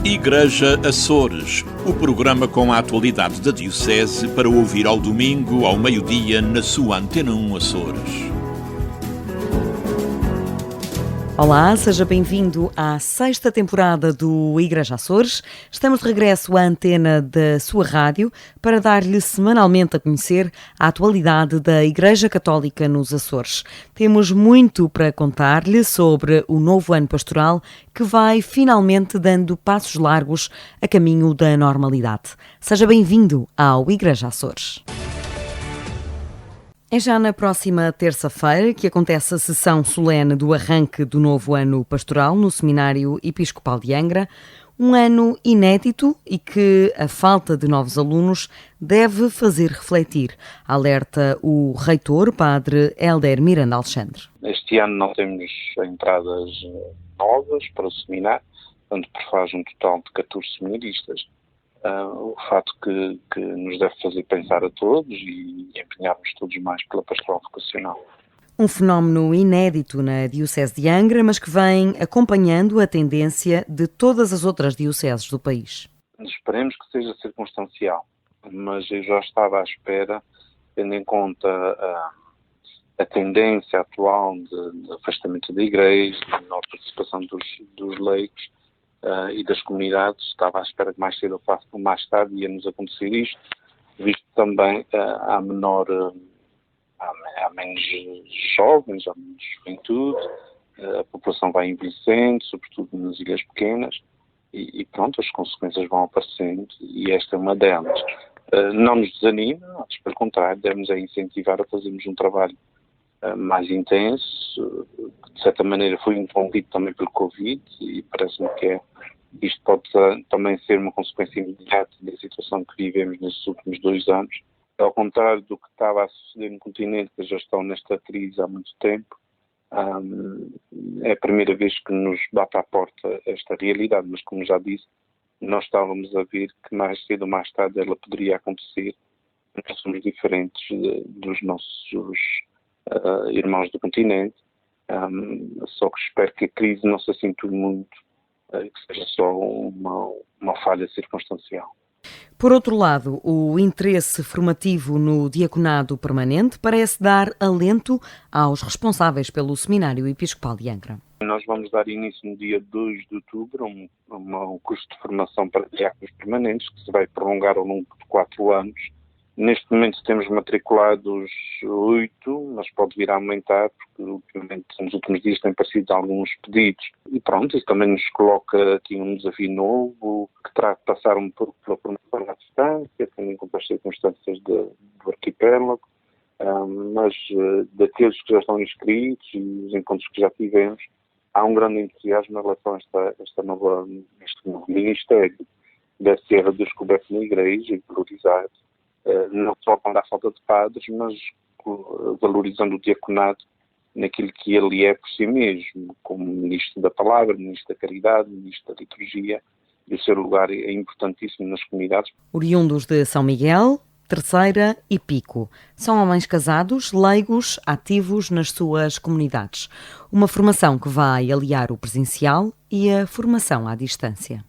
Igreja Açores, o programa com a atualidade da Diocese para ouvir ao domingo, ao meio-dia, na sua Antena 1 Açores. Olá, seja bem-vindo à 6ª temporada do Igreja Açores. Estamos de regresso à antena da sua rádio para dar-lhe semanalmente a conhecer a atualidade da Igreja Católica nos Açores. Temos muito para contar-lhe sobre o novo ano pastoral que vai finalmente dando passos largos a caminho da normalidade. Seja bem-vindo ao Igreja Açores. É já na próxima terça-feira que acontece a sessão solene do arranque do novo ano pastoral no Seminário Episcopal de Angra, um ano inédito e que a falta de novos alunos deve fazer refletir, alerta o reitor, Padre Hélder Miranda Alexandre. Este ano não temos entradas novas para o seminário, portanto prefaz um total de 14 seminaristas. O fato que nos deve fazer pensar a todos e empenharmos todos mais pela pastoral vocacional. Um fenómeno inédito na Diocese de Angra, mas que vem acompanhando a tendência de todas as outras dioceses do país. Esperemos que seja circunstancial, mas eu já estava à espera, tendo em conta a tendência atual de afastamento da Igreja, de menor participação dos leigos, e das comunidades, estava à espera que mais cedo ou mais tarde ia-nos acontecer isto, visto também há menos jovens, há menos juventude, a população vai envelhecendo, sobretudo nas ilhas pequenas, e pronto, as consequências vão aparecendo, e esta é uma delas. Não nos desanima, antes pelo contrário, devemos incentivar a fazermos um trabalho mais intenso, que de certa maneira foi interrompido também pelo Covid, e parece-me que isto pode também ser uma consequência imediata da situação que vivemos nestes últimos 2 anos. Ao contrário do que estava a suceder no continente, que já estão nesta crise há muito tempo, é a primeira vez que nos bate à porta esta realidade, mas como já disse, nós estávamos a ver que mais cedo ou mais tarde ela poderia acontecer. Nós somos diferentes dos nossos irmãos do continente, só que espero que a crise não se acentue muito, que seja só uma falha circunstancial. Por outro lado, o interesse formativo no diaconado permanente parece dar alento aos responsáveis pelo Seminário Episcopal de Angra. Nós vamos dar início no dia 2 de outubro a um curso de formação para diáconos permanentes, que se vai prolongar ao longo de 4 anos. Neste momento temos matriculados 8, mas pode vir a aumentar, porque ultimamente, nos últimos dias têm aparecido alguns pedidos. E pronto, isso também nos coloca aqui um desafio novo, que terá de passar um pouco pela formação à distância, tendo em conta as circunstâncias do arquipélago, mas daqueles que já estão inscritos e os encontros que já tivemos, há um grande entusiasmo em relação a este novo ministério. Deve ser redescoberto na Igreja e valorizado. Não só quando há falta de padres, mas valorizando o diaconado naquilo que ele é por si mesmo, como ministro da palavra, ministro da caridade, ministro da liturgia, e o seu lugar é importantíssimo nas comunidades. Oriundos de São Miguel, Terceira e Pico. São homens casados, leigos, ativos nas suas comunidades. Uma formação que vai aliar o presencial e a formação à distância.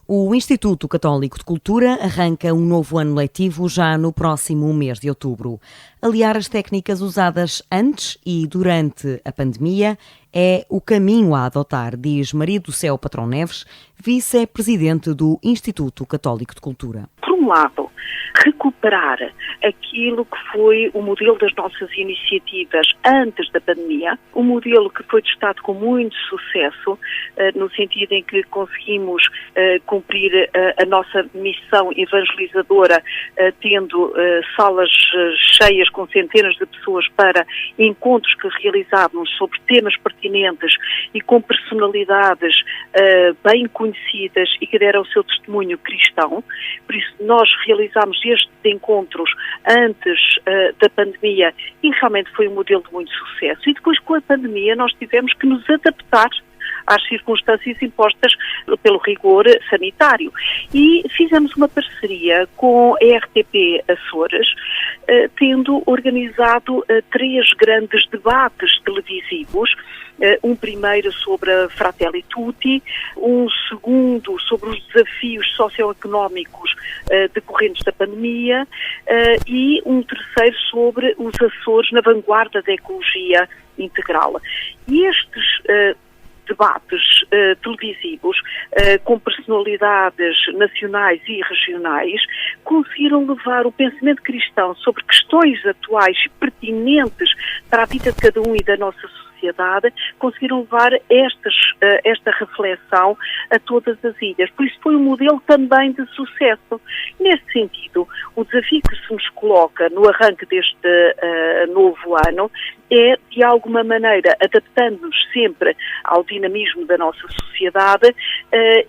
O Instituto Católico de Cultura arranca um novo ano letivo já no próximo mês de outubro. Aliar as técnicas usadas antes e durante a pandemia é o caminho a adotar, diz Maria do Céu Patrão Neves, vice-presidente do Instituto Católico de Cultura. Por um lado, recuperar aquilo que foi o modelo das nossas iniciativas antes da pandemia, um modelo que foi testado com muito sucesso, no sentido em que conseguimos cumprir a nossa missão evangelizadora, tendo salas cheias com centenas de pessoas para encontros que realizávamos sobre temas pertinentes e com personalidades bem conhecidas e que deram o seu testemunho cristão. Por isso, nós realizámos estes encontros antes da pandemia e realmente foi um modelo de muito sucesso. E depois, com a pandemia, nós tivemos que nos adaptar às circunstâncias impostas pelo rigor sanitário. E fizemos uma parceria com a RTP Açores, tendo organizado 3 grandes debates televisivos. Um primeiro sobre a Fratelli Tutti, um segundo sobre os desafios socioeconómicos decorrentes da pandemia e um terceiro sobre os Açores na vanguarda da ecologia integral. E estes debates televisivos com personalidades nacionais e regionais conseguiram levar o pensamento cristão sobre questões atuais e pertinentes para a vida de cada um e da nossa sociedade, conseguiram levar esta reflexão a todas as ilhas. Por isso foi um modelo também de sucesso. Nesse sentido, o desafio que se nos coloca no arranque deste novo ano é, de alguma maneira, adaptando-nos sempre ao dinamismo da nossa sociedade,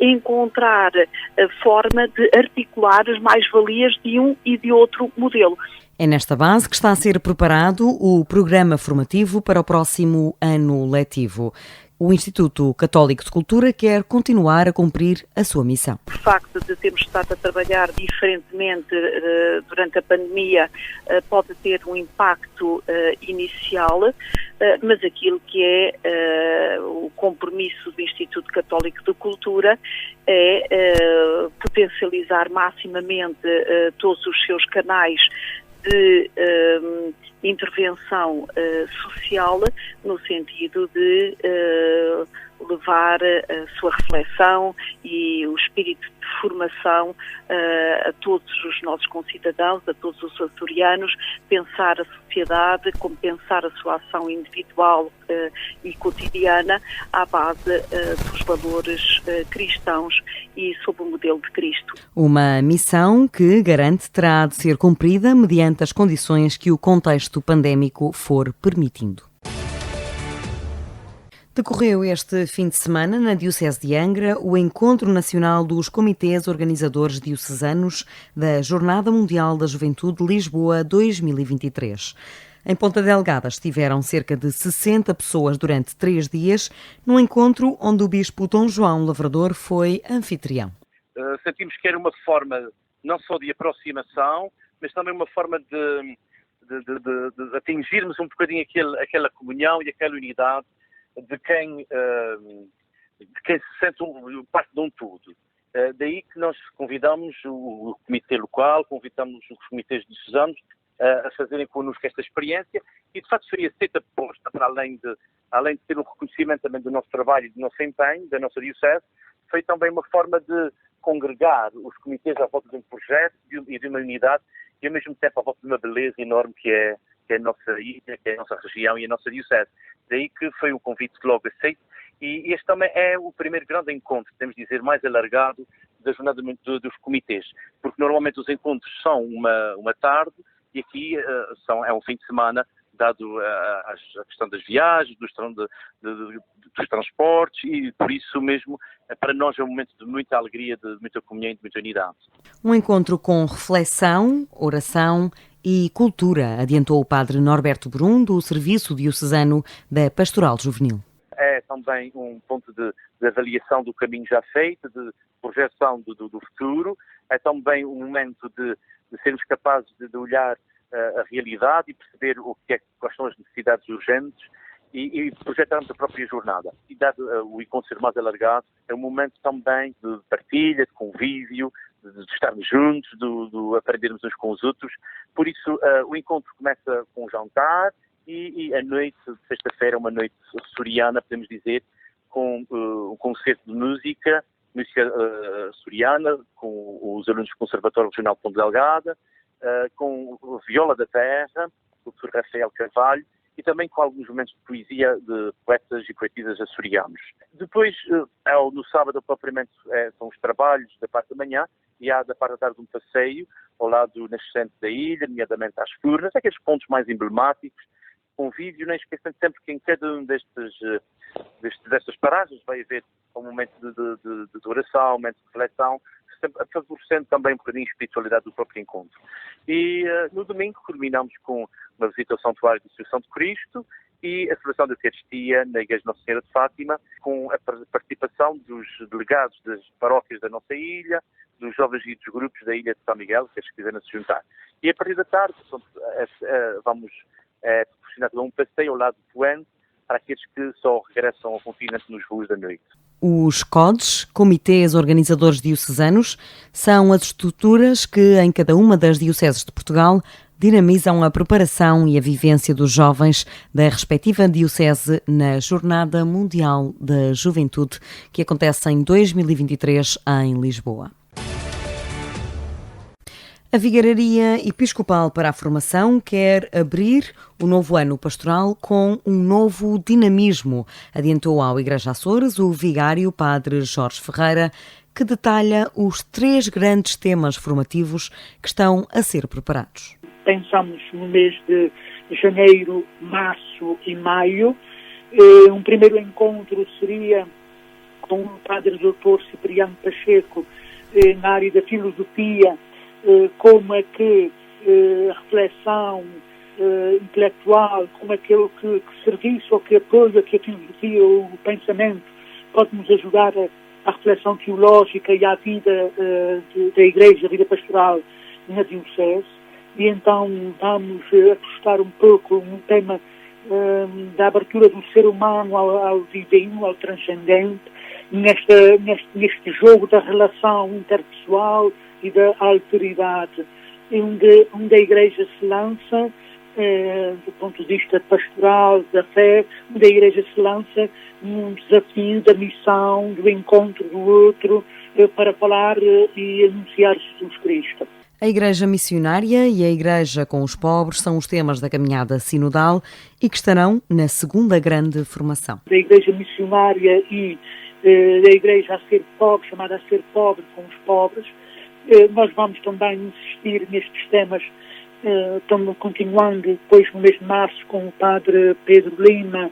encontrar a forma de articular as mais-valias de um e de outro modelo. É nesta base que está a ser preparado o programa formativo para o próximo ano letivo. O Instituto Católico de Cultura quer continuar a cumprir a sua missão. O facto de termos estado a trabalhar diferentemente durante a pandemia pode ter um impacto inicial, mas aquilo que é o compromisso do Instituto Católico de Cultura é potencializar maximamente todos os seus canais de intervenção social, no sentido de levar a sua reflexão e o espírito de formação a todos os nossos concidadãos, a todos os açorianos, pensar a sociedade, como pensar a sua ação individual e cotidiana à base dos valores cristãos e sob o modelo de Cristo. Uma missão que garante terá de ser cumprida mediante as condições que o contexto pandémico for permitindo. Decorreu este fim de semana, na Diocese de Angra, o Encontro Nacional dos Comitês Organizadores Diocesanos da Jornada Mundial da Juventude Lisboa 2023. Em Ponta Delgada estiveram cerca de 60 pessoas durante 3 dias, num encontro onde o Bispo Dom João Lavrador foi anfitrião. Sentimos que era uma forma não só de aproximação, mas também uma forma de atingirmos um bocadinho aquela comunhão e aquela unidade de quem se sente parte de um tudo. Daí que nós convidamos o comitê local, convidamos os comitês diocesanos a fazerem connosco esta experiência e, de facto, seria feita proposta para além de ter um reconhecimento também do nosso trabalho e do nosso empenho, da nossa diocese, foi também uma forma de congregar os comitês à volta de um projeto e de uma unidade e, ao mesmo tempo, à volta de uma beleza enorme que é a nossa ilha, que é a nossa região e a nossa diocese. Daí que foi um convite logo aceito e este também é o primeiro grande encontro, podemos dizer, mais alargado da jornada dos comitês, porque normalmente os encontros são uma tarde e aqui é um fim de semana, dado a questão das viagens, dos transportes e por isso mesmo para nós é um momento de muita alegria, de muita comunhão e de muita unidade. Um encontro com reflexão, oração e cultura, adiantou o padre Norberto Brum, do Serviço Diocesano da Pastoral Juvenil. É também um ponto de avaliação do caminho já feito, de projeção do futuro, é também um momento de sermos capazes de olhar a realidade e perceber quais são as necessidades urgentes e projetarmos a própria jornada. E dado o encontro ser mais alargado, é um momento também de partilha, de convívio, de estarmos juntos, de aprendermos uns com os outros. Por isso, o encontro começa com um jantar e a noite de sexta-feira é uma noite açoriana, podemos dizer, com um concerto de música açoriana, com os alunos do Conservatório Regional de Ponta Delgada, com o Viola da Terra, o Dr. Rafael Carvalho, e também com alguns momentos de poesia de poetas e poetisas açorianos. Depois, no sábado, propriamente, são os trabalhos da parte da manhã, e há da parte da tarde um passeio ao lado nascente da ilha, nomeadamente às Furnas, aqueles pontos mais emblemáticos, convívio, não esquecendo sempre que em cada um destas paragens vai haver um momento de oração, um momento de reflexão, favorecendo também um bocadinho a espiritualidade do próprio encontro. E no domingo culminamos com uma visita ao Santuário da Assunção de Cristo e a celebração da Eucaristia na Igreja Nossa Senhora de Fátima, com a participação dos delegados das paróquias da nossa ilha, dos jovens e dos grupos da ilha de São Miguel, que quiserem se juntar. E a partir da tarde vamos proporcionar um passeio ao lado do Poente para aqueles que só regressam ao continente nos voos da noite. Os CODs, Comitês Organizadores Diocesanos, são as estruturas que, em cada uma das dioceses de Portugal, dinamizam a preparação e a vivência dos jovens da respectiva diocese na Jornada Mundial da Juventude, que acontece em 2023 em Lisboa. A Vigararia Episcopal para a Formação quer abrir o novo ano pastoral com um novo dinamismo, adiantou ao Igreja Açores o vigário Padre Jorge Ferreira, que detalha os 3 grandes temas formativos que estão a ser preparados. Pensamos no mês de janeiro, março e maio. Um primeiro encontro seria com o Padre Dr. Cipriano Pacheco na área da filosofia, como é que a reflexão intelectual, como é que serviço ou que apoio que a filosofia ou o pensamento pode nos ajudar à reflexão teológica e à vida da Igreja, a vida pastoral na Diocese. E então vamos apostar um pouco no tema da abertura do ser humano ao divino, ao transcendente, neste jogo da relação interpessoal e da alteridade, onde a Igreja se lança, do ponto de vista pastoral, da fé, onde a Igreja se lança num desafio da missão, do encontro do outro, para falar e anunciar Jesus Cristo. A Igreja Missionária e a Igreja com os Pobres são os temas da caminhada sinodal e que estarão na segunda grande formação. A Igreja Missionária e a Igreja a ser pobre, chamada a ser pobre com os pobres. Nós vamos também insistir nestes temas, estamos continuando depois no mês de março com o Padre Pedro Lima,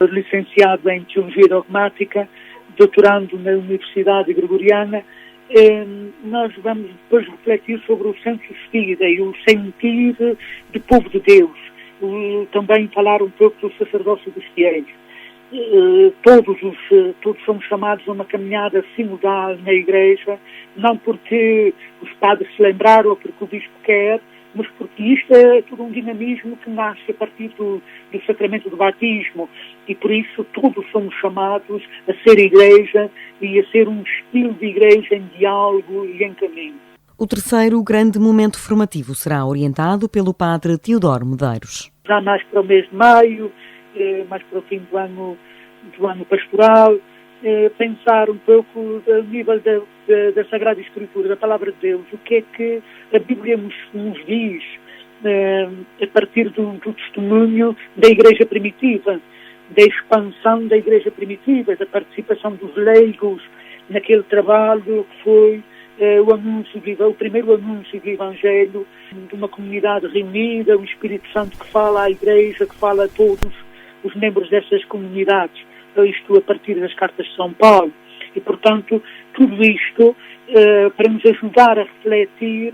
licenciado em Teologia Dogmática, doutorando na Universidade Gregoriana. Nós vamos depois refletir sobre o sensus fidei, o sentir do povo de Deus, também falar um pouco do sacerdócio dos fiéis. Todos somos chamados a uma caminhada sinodal na Igreja, não porque os padres se lembraram ou porque o bispo quer, mas porque isto é todo um dinamismo que nasce a partir do sacramento do batismo, e por isso todos somos chamados a ser Igreja e a ser um estilo de Igreja em diálogo e em caminho. O terceiro grande momento formativo será orientado pelo Padre Teodoro Medeiros. Já mais para o mês de maio, mais para o fim do ano pastoral, pensar um pouco a nível da Sagrada Escritura, da Palavra de Deus, o que é que a Bíblia nos diz a partir do testemunho da Igreja primitiva, da expansão da Igreja primitiva, da participação dos leigos naquele trabalho que foi o primeiro anúncio do Evangelho de uma comunidade reunida, o Espírito Santo que fala à Igreja, que fala a todos os membros dessas comunidades, isto a partir das cartas de São Paulo. E, portanto, tudo isto para nos ajudar a refletir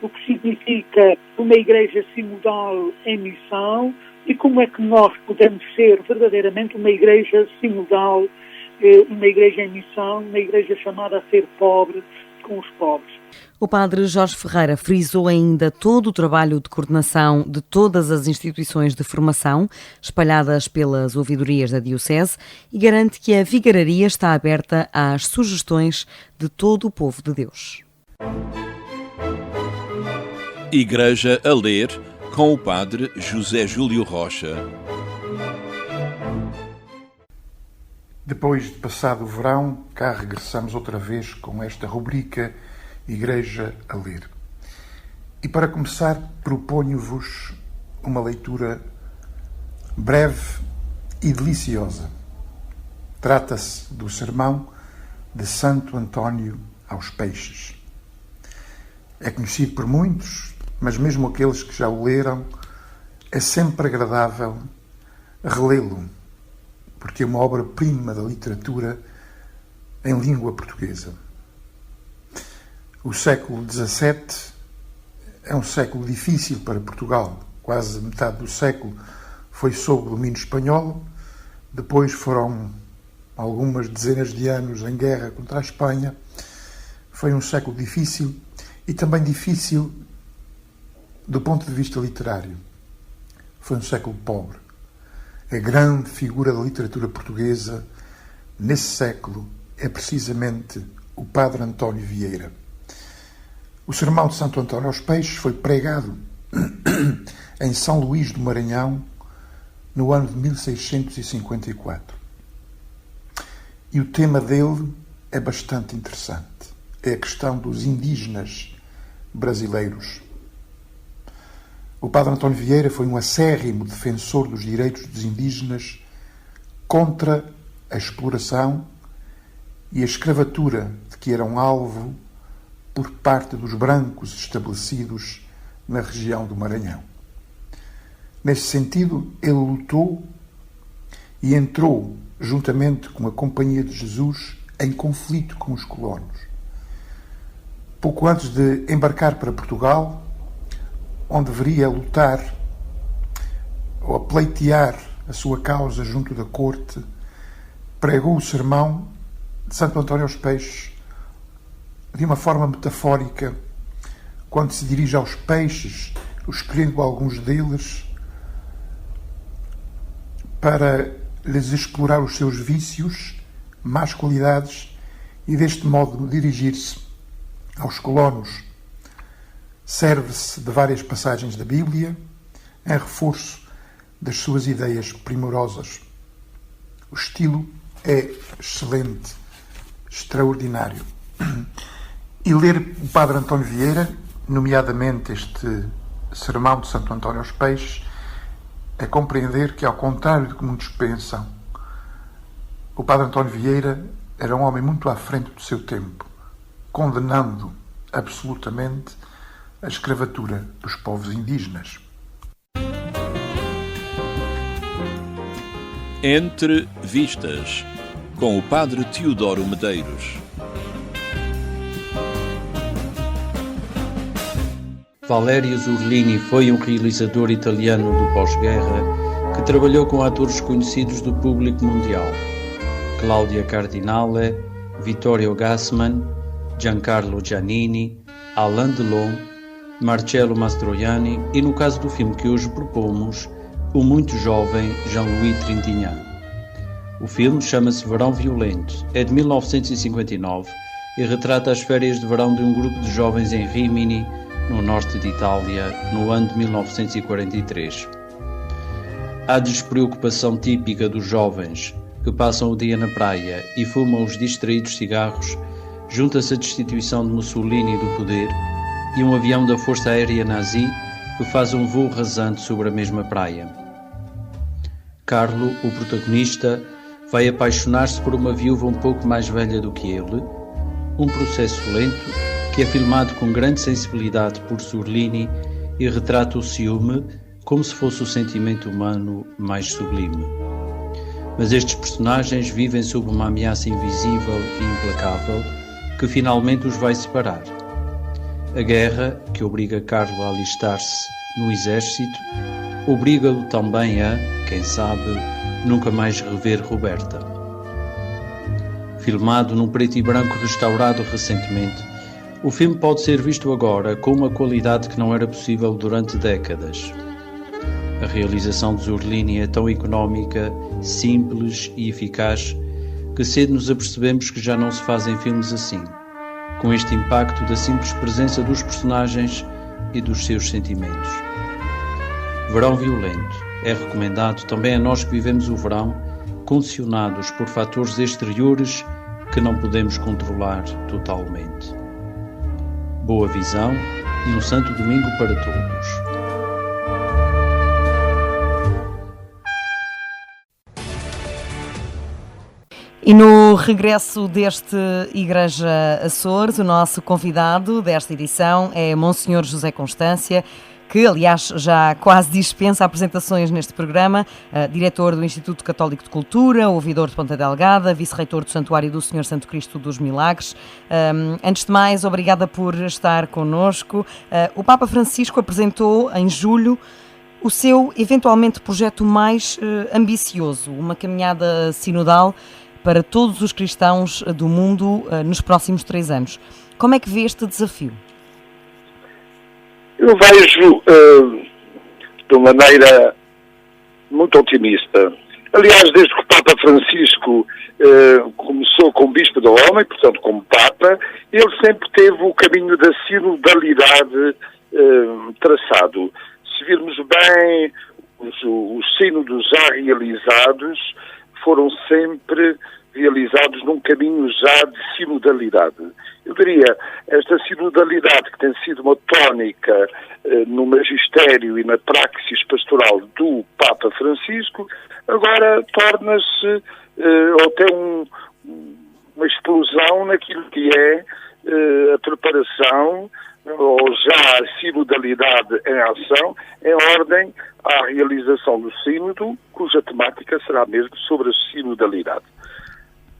o que significa uma Igreja sinodal em missão e como é que nós podemos ser verdadeiramente uma Igreja sinodal, uma Igreja em missão, uma Igreja chamada a ser pobre com os pobres. O Padre Jorge Ferreira frisou ainda todo o trabalho de coordenação de todas as instituições de formação espalhadas pelas ouvidorias da Diocese e garante que a vigararia está aberta às sugestões de todo o povo de Deus. Igreja a ler com o Padre José Júlio Rocha. Depois de passado o verão, cá regressamos outra vez com esta rubrica Igreja a ler. E para começar, proponho-vos uma leitura breve e deliciosa. Trata-se do sermão de Santo António aos Peixes. É conhecido por muitos, mas mesmo aqueles que já o leram, é sempre agradável relê-lo, porque é uma obra-prima da literatura em língua portuguesa. O século XVII é um século difícil para Portugal. Quase metade do século foi sob o domínio espanhol, depois foram algumas dezenas de anos em guerra contra a Espanha. Foi um século difícil e também difícil do ponto de vista literário. Foi um século pobre. A grande figura da literatura portuguesa nesse século é precisamente o padre António Vieira. O Sermão de Santo Antônio aos Peixes foi pregado em São Luís do Maranhão no ano de 1654. E o tema dele é bastante interessante. É a questão dos indígenas brasileiros. O padre António Vieira foi um acérrimo defensor dos direitos dos indígenas contra a exploração e a escravatura de que eram alvo por parte dos brancos estabelecidos na região do Maranhão. Nesse sentido, ele lutou e entrou, juntamente com a Companhia de Jesus, em conflito com os colonos. Pouco antes de embarcar para Portugal, onde deveria lutar ou a pleitear a sua causa junto da corte, pregou o sermão de Santo Antônio aos Peixes de uma forma metafórica, quando se dirige aos peixes, escolhendo alguns deles para lhes explorar os seus vícios, más qualidades, e deste modo dirigir-se aos colonos. Serve-se de várias passagens da Bíblia em reforço das suas ideias primorosas. O estilo é excelente, extraordinário. E ler o padre António Vieira, nomeadamente este Sermão de Santo Antônio aos Peixes, é compreender que, ao contrário do que muitos pensam, o padre António Vieira era um homem muito à frente do seu tempo, condenando absolutamente a escravatura dos povos indígenas. Entre Vistas, com o padre Teodoro Medeiros. Valerio Zurlini foi um realizador italiano do pós-guerra que trabalhou com atores conhecidos do público mundial. Claudia Cardinale, Vittorio Gassman, Giancarlo Giannini, Alain Delon, Marcello Mastroianni e, no caso do filme que hoje propomos, o muito jovem Jean-Louis Trintignant. O filme chama-se Verão Violento, é de 1959 e retrata as férias de verão de um grupo de jovens em Rimini, no norte de Itália, no ano de 1943. A despreocupação típica dos jovens que passam o dia na praia e fumam os distraídos cigarros, junta-se a destituição de Mussolini do poder e um avião da Força Aérea Nazi que faz um voo rasante sobre a mesma praia. Carlo, o protagonista, vai apaixonar-se por uma viúva um pouco mais velha do que ele, um processo lento que é filmado com grande sensibilidade por Zurlini e retrata o ciúme como se fosse o sentimento humano mais sublime. Mas estes personagens vivem sob uma ameaça invisível e implacável que finalmente os vai separar. A guerra, que obriga Carlo a alistar-se no exército, obriga-o também a, quem sabe, nunca mais rever Roberta. Filmado num preto e branco restaurado recentemente, o filme pode ser visto agora com uma qualidade que não era possível durante décadas. A realização de Zurlini é tão económica, simples e eficaz que cedo nos apercebemos que já não se fazem filmes assim, com este impacto da simples presença dos personagens e dos seus sentimentos. Verão Violento é recomendado também a nós que vivemos o verão condicionados por fatores exteriores que não podemos controlar totalmente. Boa visão e um santo domingo para todos. E no regresso deste Igreja Açores, o nosso convidado desta edição é Monsenhor José Constância, que, aliás, já quase dispensa apresentações neste programa, diretor do Instituto Católico de Cultura, ouvidor de Ponta Delgada, vice-reitor do Santuário do Senhor Santo Cristo dos Milagres. Antes de mais, obrigada por estar connosco. O Papa Francisco apresentou em julho o seu, eventualmente, projeto mais ambicioso, uma caminhada sinodal para todos os cristãos do mundo nos próximos 3 anos. Como é que vê este desafio? Eu vejo de uma maneira muito otimista. Aliás, desde que o Papa Francisco começou como Bispo da Roma, e portanto como Papa, ele sempre teve o caminho da sinodalidade traçado. Se virmos bem, os sínodos já realizados foram sempre realizados num caminho já de sinodalidade. Eu diria, esta sinodalidade que tem sido uma tónica no magistério e na praxis pastoral do Papa Francisco, agora torna-se até uma explosão naquilo que é a preparação ou já a sinodalidade em ação, em ordem à realização do sínodo, cuja temática será mesmo sobre a sinodalidade.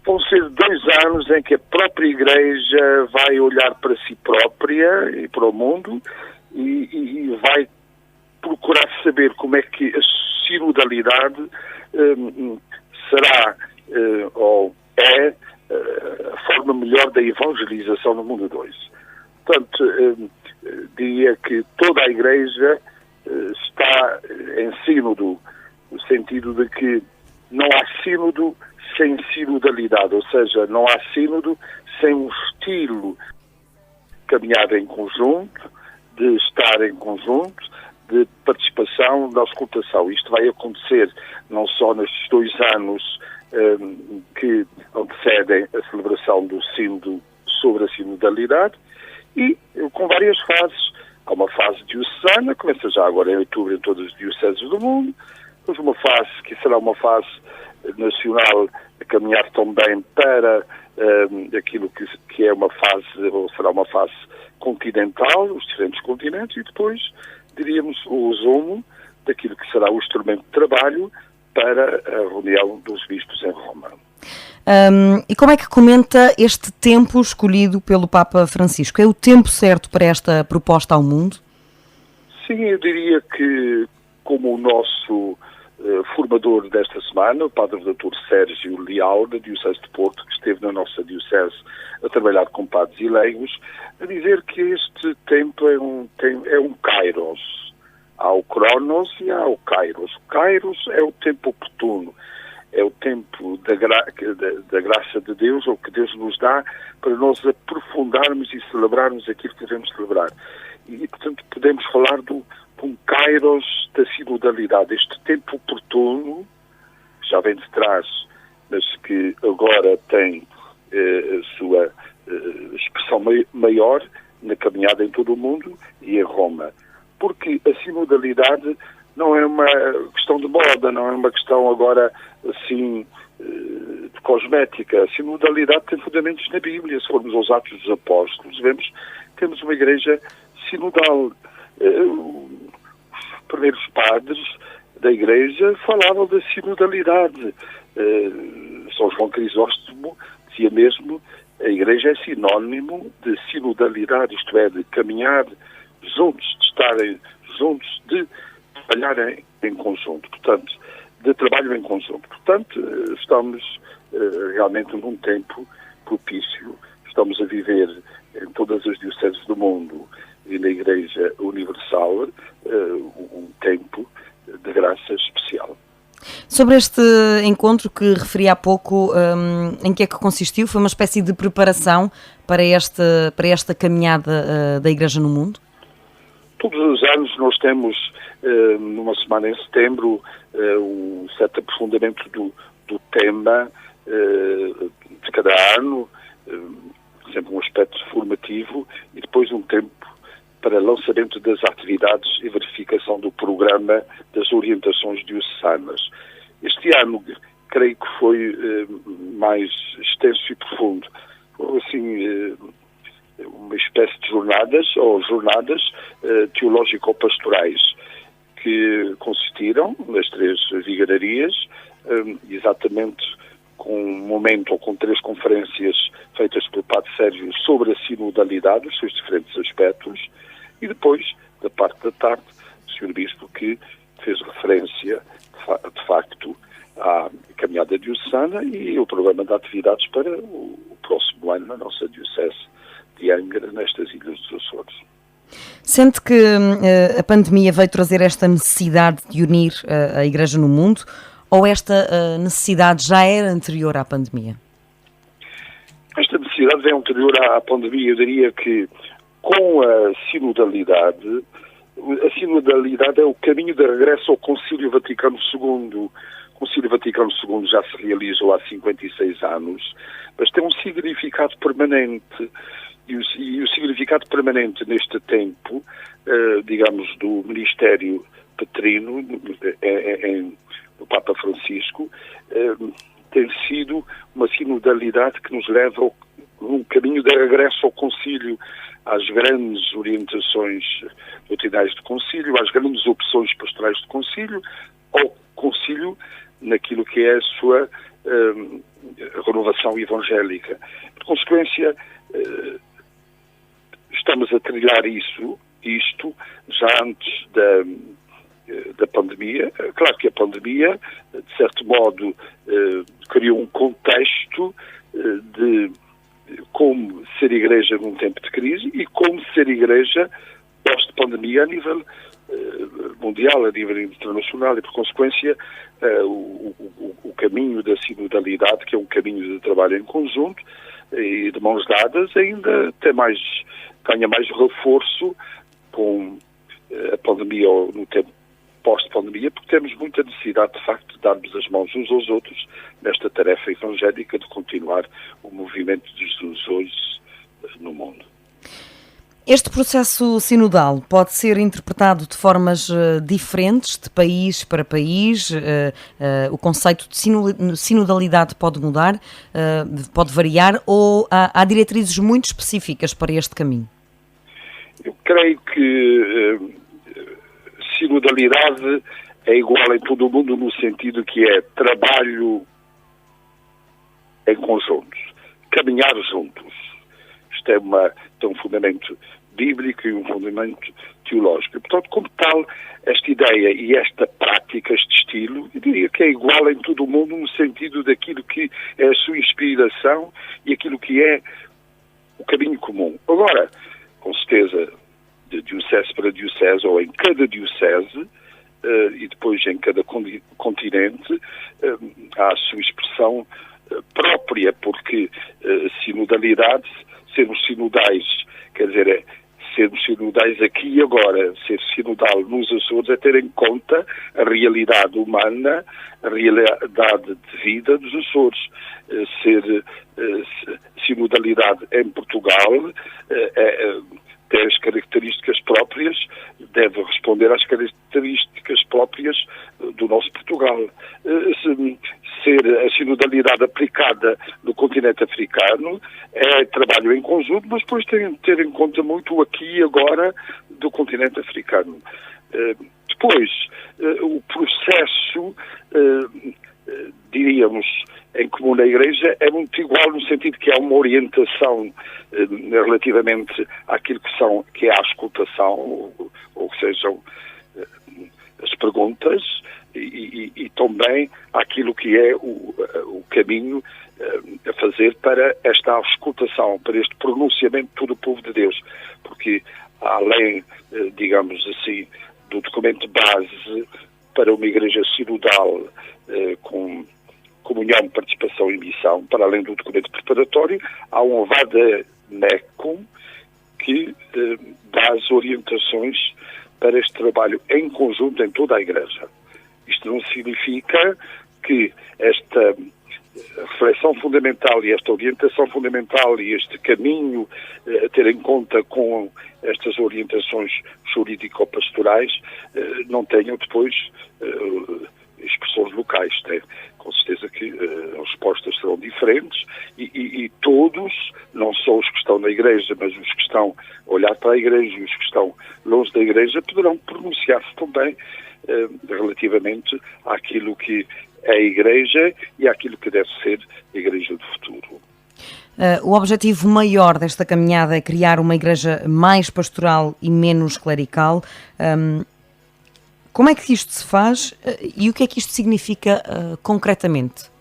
Vão ser 2 anos em que a própria Igreja vai olhar para si própria e para o mundo e vai procurar saber como é que a sinodalidade será ou é a forma melhor da evangelização no mundo 2. Portanto, diria que toda a Igreja está em sínodo, no sentido de que não há sínodo sem sinodalidade, ou seja, não há sínodo sem um estilo de caminhada em conjunto, de estar em conjunto, de participação, de auscultação. Isto vai acontecer não só nestes 2 anos que antecedem a celebração do sínodo sobre a sinodalidade, e com várias fases. Há uma fase diocesana, começa já agora em outubro em todas as dioceses do mundo, depois uma fase que será uma fase nacional a caminhar também para aquilo que é uma fase, ou será uma fase continental, os diferentes continentes, e depois, diríamos, o resumo daquilo que será o instrumento de trabalho para a reunião dos bispos em Roma. E como é que comenta este tempo escolhido pelo Papa Francisco? É o tempo certo para esta proposta ao mundo? Sim, eu diria que, como o nosso formador desta semana, o Padre Dr. Sérgio Leal, da Diocese de Porto, que esteve na nossa Diocese a trabalhar com padres e leigos, a dizer que este tempo é um kairos. Há o cronos e há o kairos. O kairos é o tempo oportuno, é o tempo da graça de Deus, ou que Deus nos dá, para nós aprofundarmos e celebrarmos aquilo que devemos celebrar. E, portanto, podemos falar de um kairos da sinodalidade, este tempo oportuno, que já vem de trás, mas que agora tem a sua expressão maior na caminhada em todo o mundo e em Roma. Porque a sinodalidade não é uma questão de moda, não é uma questão agora assim de cosmética. A sinodalidade tem fundamentos na Bíblia. Se formos aos Atos dos Apóstolos, temos uma igreja sinodal. Os primeiros padres da igreja falavam da sinodalidade. São João Crisóstomo dizia mesmo: a igreja é sinónimo de sinodalidade, isto é, de caminhar juntos, de estarem juntos, de trabalhar em conjunto, portanto, de trabalho em conjunto. Portanto, estamos realmente num tempo propício. Estamos a viver em todas as dioceses do mundo e na Igreja Universal um tempo de graça especial. Sobre este encontro que referi há pouco, em que é que consistiu? Foi uma espécie de preparação para esta caminhada da Igreja no mundo? Todos os anos nós temos, numa semana em setembro, um certo aprofundamento do tema de cada ano, sempre um aspecto formativo, e depois um tempo para lançamento das atividades e verificação do programa das orientações diocesanas. Este ano, creio que foi mais extenso e profundo. Assim, uma espécie de jornadas teológico-pastorais que consistiram nas 3 vigararias, exatamente com um momento ou com 3 conferências feitas pelo Padre Sérgio sobre a sinodalidade, os seus diferentes aspectos, e depois, da parte da tarde, o Sr. Bispo que fez referência, de facto, à caminhada diocesana e o programa de atividades para o próximo ano na nossa Diocese de Angra, nestas Ilhas dos Açores. Sente que a pandemia veio trazer esta necessidade de unir a Igreja no mundo, ou esta necessidade já era anterior à pandemia? Esta necessidade é anterior à pandemia. Eu diria que com a sinodalidade é o caminho de regresso ao Concílio Vaticano II. O Concílio Vaticano II já se realizou há 56 anos, mas tem um significado permanente. E o significado permanente neste tempo, digamos, do ministério petrino, do Papa Francisco, tem sido uma sinodalidade que nos leva a um caminho de regresso ao Concílio, às grandes orientações doutrinárias do Concílio, às grandes opções pastorais do Concílio, ao Concílio naquilo que é a sua renovação evangélica. Por consequência, estamos a trilhar isto já antes da pandemia. Claro que a pandemia, de certo modo, criou um contexto de como ser igreja num tempo de crise e como ser igreja pós-pandemia a nível mundial, a nível internacional, e por consequência o caminho da sinodalidade, que é um caminho de trabalho em conjunto e de mãos dadas, ainda ganha mais reforço com a pandemia ou no tempo pós-pandemia, porque temos muita necessidade, de facto, de darmos as mãos uns aos outros nesta tarefa evangélica de continuar o movimento de Jesus hoje no mundo. Este processo sinodal pode ser interpretado de formas diferentes, de país para país? O conceito de sinodalidade pode mudar, pode variar, ou há diretrizes muito específicas para este caminho? Eu creio que sinodalidade é igual em todo o mundo no sentido que é trabalho em conjunto, caminhar juntos. Isto tem um fundamento bíblico e um fundamento teológico. E, portanto, como tal, esta ideia e esta prática, este estilo, eu diria que é igual em todo o mundo no sentido daquilo que é a sua inspiração e aquilo que é o caminho comum. Agora, com certeza, de diocese para diocese, ou em cada diocese, e depois em cada continente, há a sua expressão própria, porque sinodalidade, sermos sinodais, quer dizer, sermos sinodais aqui e agora. Ser sinodal nos Açores é ter em conta a realidade humana, a realidade de vida dos Açores. Ser sinodalidade em Portugal tem as características próprias, deve responder às características próprias do nosso Portugal. Ser a sinodalidade aplicada no continente africano é trabalho em conjunto, mas depois tem de ter em conta muito o aqui e agora do continente africano. Depois, o processo, diríamos, em comum na Igreja é muito igual no sentido que há uma orientação relativamente àquilo que é a escutação, ou que sejam as perguntas, e também àquilo que é o caminho a fazer para esta escutação, para este pronunciamento do povo de Deus. Porque além, digamos assim, do documento base para uma Igreja sinodal com comunhão, participação e missão, para além do documento preparatório, há um vade-mecum que dá as orientações para este trabalho em conjunto em toda a Igreja. Isto não significa que esta reflexão fundamental e esta orientação fundamental e este caminho a ter em conta com estas orientações jurídico-pastorais não tenham depois expressões locais. Com certeza que as respostas serão diferentes e todos, não só os que estão na Igreja, mas os que estão a olhar para a Igreja e os que estão longe da Igreja, poderão pronunciar-se também relativamente àquilo que é a Igreja e àquilo que deve ser a Igreja do futuro. O objetivo maior desta caminhada é criar uma Igreja mais pastoral e menos clerical. Como é que isto se faz e o que é que isto significa concretamente?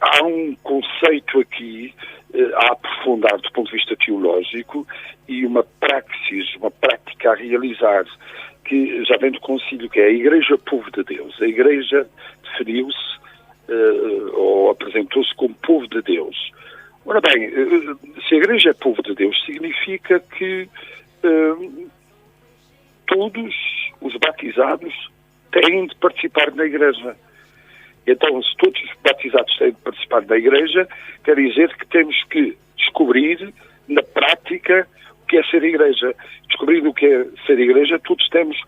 Há um conceito aqui a aprofundar do ponto de vista teológico e uma prática a realizar que já vem do concílio, que é a Igreja Povo de Deus. A Igreja definiu-se ou apresentou-se como povo de Deus. Ora bem, se a Igreja é povo de Deus, significa que todos os batizados têm de participar na Igreja. Então, se todos os batizados têm de participar da Igreja, quer dizer que temos que descobrir na prática o que é ser Igreja. Descobrir o que é ser Igreja, todos temos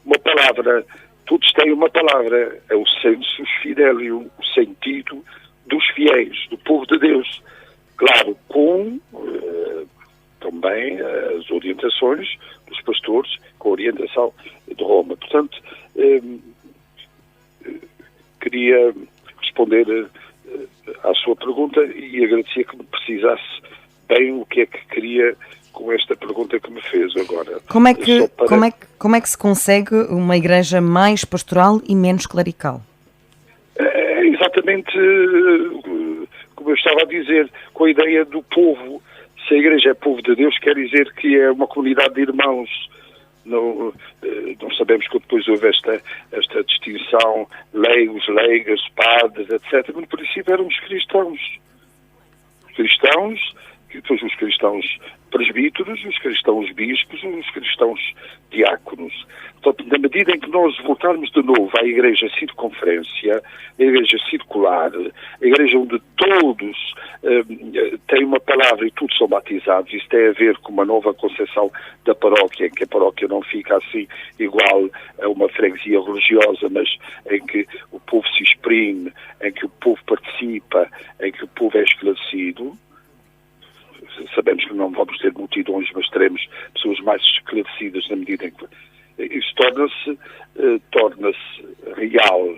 uma palavra, todos têm uma palavra, é o sensus fidelium, o sentido dos fiéis, do povo de Deus. Claro, com também as orientações dos pastores, com a orientação de Roma. Portanto, queria responder à sua pergunta e agradecia que me precisasse bem o que é que queria com esta pergunta que me fez agora. Como é que se consegue uma igreja mais pastoral e menos clerical? É exatamente como eu estava a dizer, com a ideia do povo. Se a igreja é povo de Deus, quer dizer que é uma comunidade de irmãos. Não sabemos que depois houve esta distinção, leigos, leigas, padres, etc. Mas no princípio éramos cristãos. Depois os cristãos presbíteros, os cristãos bispos, os cristãos diáconos. Portanto, na medida em que nós voltarmos de novo à igreja circunferência, a igreja circular, a igreja onde todos têm uma palavra e todos são batizados, isso tem a ver com uma nova concepção da paróquia, em que a paróquia não fica assim igual a uma freguesia religiosa, mas em que o povo se exprime, em que o povo participa, em que o povo é esclarecido. Sabemos que não vamos ter multidões, mas teremos pessoas mais esclarecidas na medida em que isso torna-se real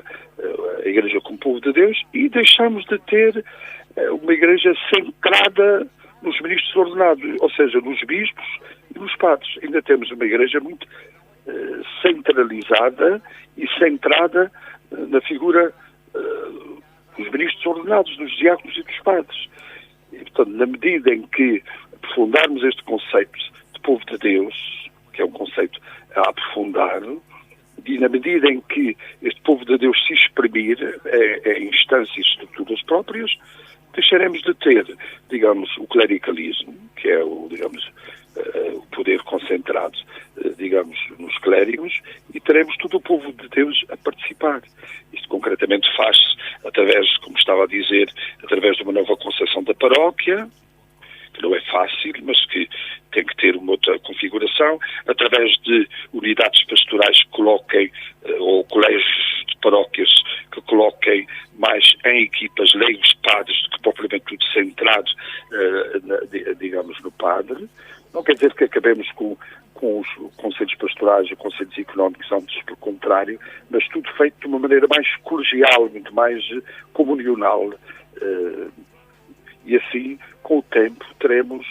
a Igreja como povo de Deus, e deixamos de ter uma Igreja centrada nos ministros ordenados, ou seja, nos bispos e nos padres. Ainda temos uma Igreja muito centralizada e centrada na figura dos ministros ordenados, dos diáconos e dos padres. E, portanto, na medida em que aprofundarmos este conceito de povo de Deus, que é um conceito a aprofundar, e na medida em que este povo de Deus se exprimir em instâncias e estruturas próprias, deixaremos de ter, digamos, o clericalismo, que é o poder concentrado, digamos, nos clérigos, e teremos todo o povo de Deus a participar. Isto concretamente faz-se através, como estava a dizer, através de uma nova concepção da paróquia, que não é fácil, mas que tem que ter uma outra configuração, através de unidades pastorais que coloquem, ou colégios de paróquias que coloquem mais em equipas leigos padres do que propriamente tudo centrado, digamos, no padre. Não quer dizer que acabemos com os conselhos pastorais e conselhos económicos, antes pelo contrário, mas tudo feito de uma maneira mais colegial, muito mais comunional. E assim, com o tempo, teremos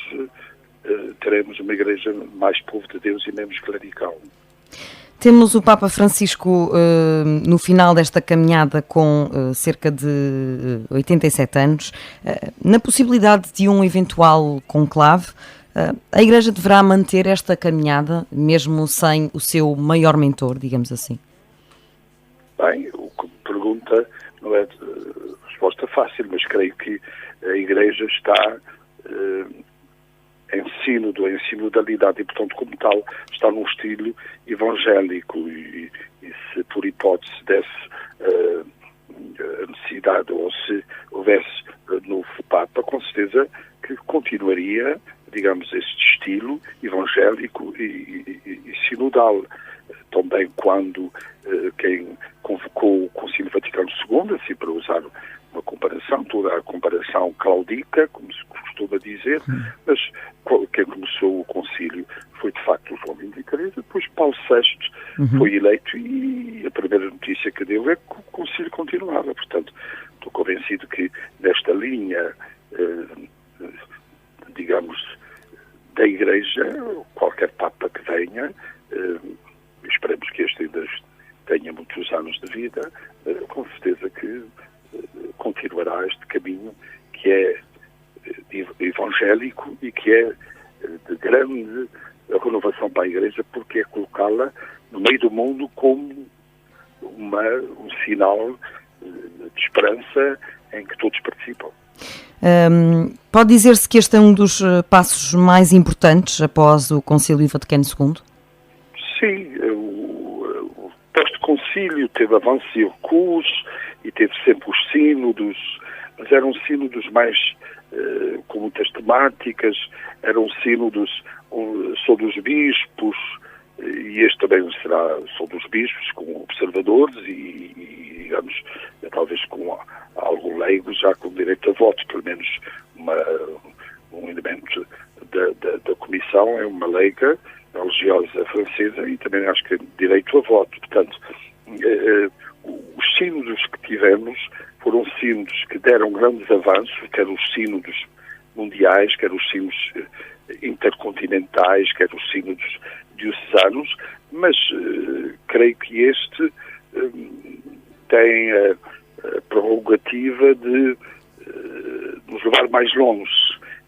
uma igreja mais povo de Deus e menos clerical. Temos o Papa Francisco no final desta caminhada com cerca de 87 anos, na possibilidade de um eventual conclave. A Igreja deverá manter esta caminhada, mesmo sem o seu maior mentor, digamos assim? Bem, o que me pergunta não é de resposta fácil, mas creio que a Igreja está em ensino da lidade e, portanto, como tal, está num estilo evangélico e se por hipótese desse a necessidade, ou se houvesse novo Papa, com certeza que continuaria, digamos, este estilo evangélico e sinodal. Também quando quem convocou o Concílio Vaticano II, assim para usar uma comparação, toda a comparação claudica, como se costuma dizer, mas quem começou o concílio foi de facto o João XXIII, depois Paulo VI foi eleito e a primeira notícia que deu é que o concílio continuava. Portanto, estou convencido que nesta linha, digamos, da Igreja, qualquer Papa que venha vida, com certeza que continuará este caminho que é evangélico e que é de grande renovação para a Igreja, porque é colocá-la no meio do mundo como um sinal de esperança em que todos participam. Pode dizer-se que este é um dos passos mais importantes após o Concílio Vaticano II? Sim, o pós-concílio teve avanços e recuos e teve sempre os sínodos, mas eram sínodos mais com muitas temáticas, eram sínodos sobre os bispos, e este também será sobre os bispos, com observadores e digamos, talvez com algo leigo, já com direito a voto, pelo menos um elemento da comissão é uma leiga religiosa francesa e também acho que direito a voto. Portanto, os sínodos que tivemos foram sínodos que deram grandes avanços, quer os sínodos mundiais, quer os sínodos intercontinentais, quer os sínodos diocesanos, mas creio que este tem a prerrogativa de nos levar mais longe.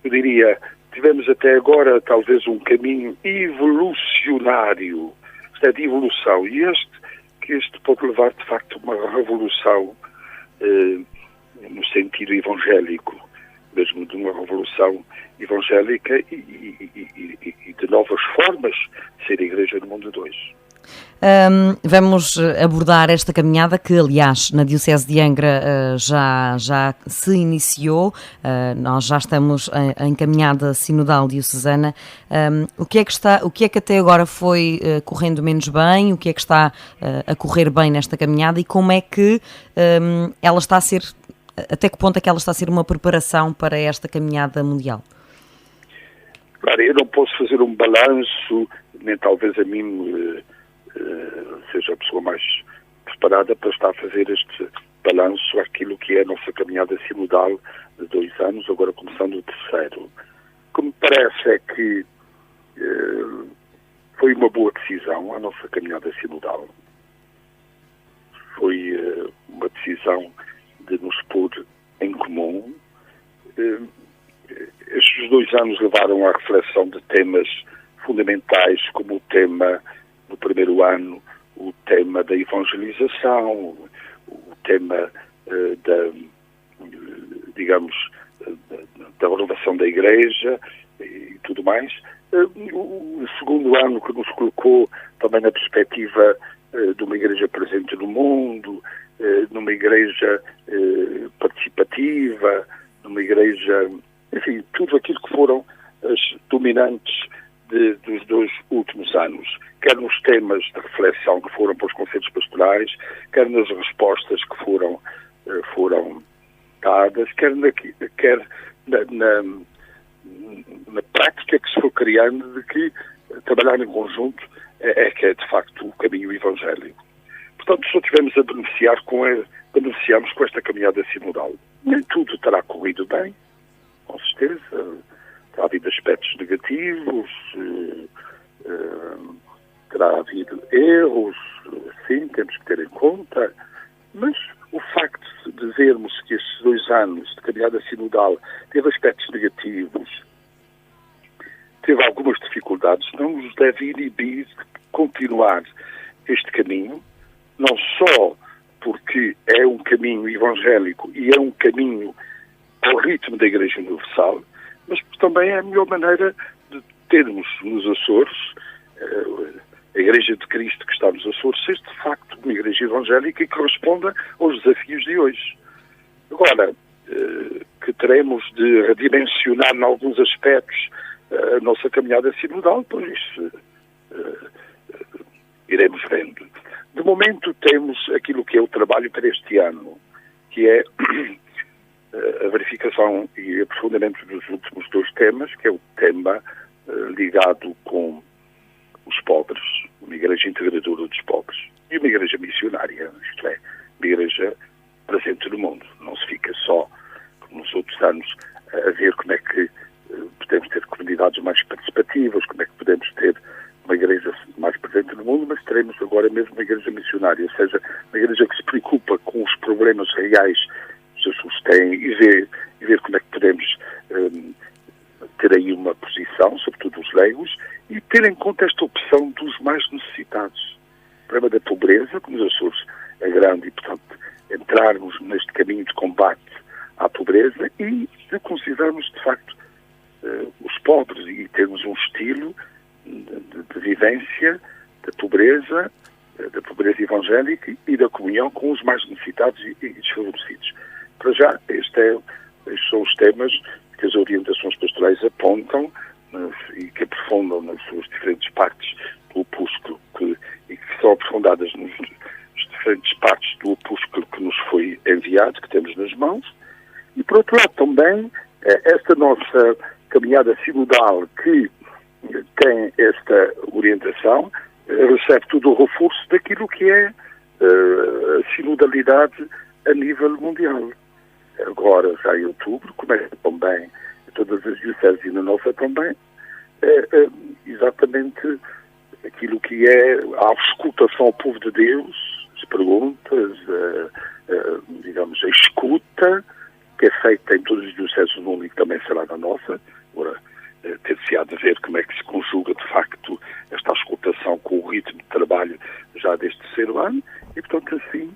Eu diria, tivemos até agora talvez um caminho evolucionário, isto é, de evolução, e este pode levar de facto uma revolução no sentido evangélico, mesmo de uma revolução evangélica e de novas formas de ser a Igreja no mundo de hoje. Vamos abordar esta caminhada que, aliás, na Diocese de Angra já se iniciou. Nós já estamos em caminhada sinodal diocesana. O que é que até agora foi correndo menos bem? O que é que está a correr bem nesta caminhada e como é que ela está a ser, até que ponto é que ela está a ser uma preparação para esta caminhada mundial? Claro, eu não posso fazer um balanço, nem talvez a mim seja a pessoa mais preparada para estar a fazer este balanço àquilo que é a nossa caminhada sinodal de 2 anos, agora começando o 3º. O que me parece é que foi uma boa decisão a nossa caminhada sinodal. Foi uma decisão de nos pôr em comum. Estes 2 anos levaram à reflexão de temas fundamentais, como o tema do primeiro ano, o tema da evangelização, o tema da renovação da Igreja e tudo mais. O segundo ano que nos colocou também na perspectiva de uma Igreja presente no mundo, numa Igreja participativa, numa Igreja, enfim, tudo aquilo que foram as dominantes dos 2 últimos anos, quer nos temas de reflexão que foram para os conselhos pastorais, quer nas respostas que foram dadas, quer na prática que se foi criando de que trabalhar em conjunto é que é de facto o caminho evangélico. Portanto, só tivemos a beneficiamos com esta caminhada sinodal. Nem tudo terá corrido bem, com certeza. Terá havido aspectos negativos, terá havido erros, sim, temos que ter em conta, mas o facto de vermos que estes 2 anos de caminhada sinodal teve aspectos negativos, teve algumas dificuldades, não nos deve inibir de continuar este caminho, não só porque é um caminho evangélico e é um caminho ao ritmo da Igreja Universal, mas também é a melhor maneira de termos nos Açores, a Igreja de Cristo que está nos Açores, ser de facto uma Igreja evangélica e que responda aos desafios de hoje. Agora, que teremos de redimensionar em alguns aspectos a nossa caminhada sinodal, pois iremos vendo. De momento temos aquilo que é o trabalho para este ano, que é a verificação e aprofundamento dos últimos 2 temas, que é o tema ligado com os pobres, uma igreja integradora dos pobres, e uma igreja missionária, isto é, uma igreja presente no mundo. Não se fica só, como nos outros anos, a ver como é que podemos ter comunidades mais participativas, como é que podemos ter uma igreja mais presente no mundo, mas teremos agora mesmo uma igreja missionária, ou seja, uma igreja que se preocupa com os problemas reais que as pessoas têm e ver como é que podemos ter aí uma posição, sobretudo os leigos, e ter em conta esta opção dos mais necessitados. O problema da pobreza, que nos Açores é grande, e, portanto, entrarmos neste caminho de combate à pobreza e de considerarmos, de facto, os pobres e termos um estilo de vivência da pobreza evangélica e da comunhão com os mais necessitados e desfavorecidos. Para já, estes são os temas que as orientações pastorais apontam e que aprofundam nas suas diferentes partes do opúsculo e que são aprofundadas nas diferentes partes do opúsculo que nos foi enviado, que temos nas mãos. E, por outro lado, também, esta nossa caminhada sinodal que tem esta orientação recebe todo o reforço daquilo que é a sinodalidade a nível mundial. Agora, já em outubro, começa também todas as dioceses e na nossa também, exatamente aquilo que é a auscultação ao povo de Deus, as perguntas, digamos, a escuta, que é feita em todas as dioceses do mundo e que também será na nossa. Agora, ter-se-á de ver como é que se conjuga, de facto, esta auscultação com o ritmo de trabalho já deste terceiro ano e, portanto, assim,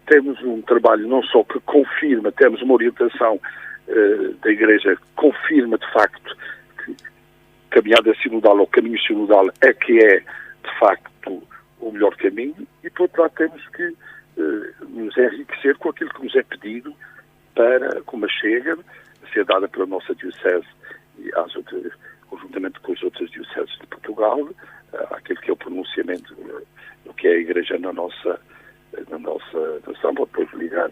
temos um trabalho não só que confirma, temos uma orientação da Igreja que confirma, de facto, que a caminhada sinodal ou caminho sinodal é que é, de facto, o melhor caminho e, por outro lado, temos que nos enriquecer com aquilo que nos é pedido para, como a chega, a ser dada pela nossa diocese e conjuntamente com as outras dioceses de Portugal, aquilo que é o pronunciamento do que é a Igreja na nossa nação, para depois ligar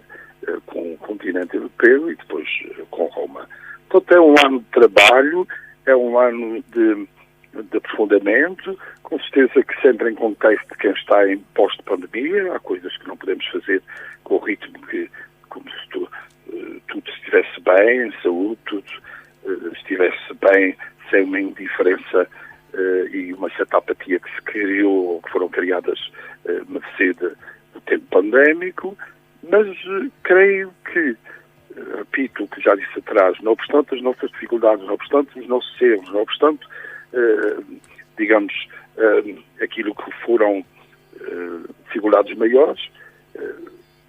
com o continente europeu e depois com Roma. Portanto, é um ano de trabalho, é um ano de aprofundamento, com certeza que sempre em contexto de quem está em pós-pandemia, há coisas que não podemos fazer com o ritmo que, como se tudo estivesse bem, em saúde, tudo estivesse bem, sem uma indiferença e uma certa apatia que se criou, ou que foram criadas mercê do tempo pandémico, mas creio que, repito o que já disse atrás, não obstante as nossas dificuldades, não obstante os nossos erros, não obstante, digamos, aquilo que foram dificuldades maiores,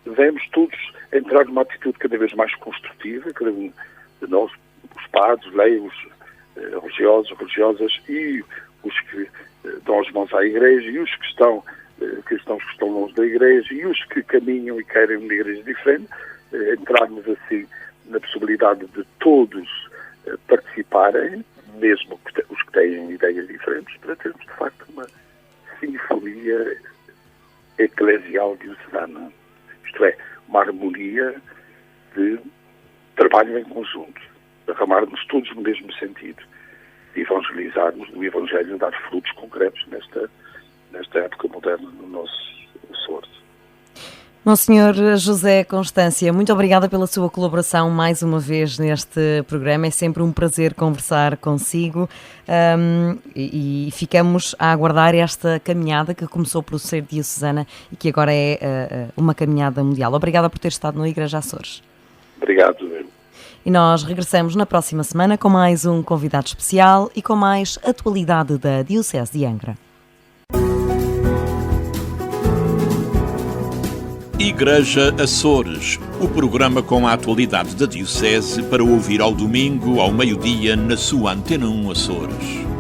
devemos todos entrar numa atitude cada vez mais construtiva, cada um de nós, os padres, leigos, religiosos, religiosas e os que dão as mãos à Igreja e os que estão cristãos que estão longe da Igreja e os que caminham e querem uma Igreja diferente, entrarmos assim na possibilidade de todos participarem, mesmo os que têm ideias diferentes, para termos de facto uma sinfonia eclesial diocesana. Isto é, uma harmonia de trabalho em conjunto, derramarmos todos no mesmo sentido, de evangelizarmos o Evangelho, dar frutos concretos nesta época moderna no nosso Açores. Monsenhor José Constância, muito obrigada pela sua colaboração mais uma vez neste programa. É sempre um prazer conversar consigo e ficamos a aguardar esta caminhada que começou por ser diocesana e que agora é uma caminhada mundial. Obrigada por ter estado no Igreja Açores. Obrigado. E nós regressamos na próxima semana com mais um convidado especial e com mais atualidade da Diocese de Angra. Igreja Açores, o programa com a atualidade da Diocese para ouvir ao domingo, ao meio-dia, na sua Antena 1 Açores.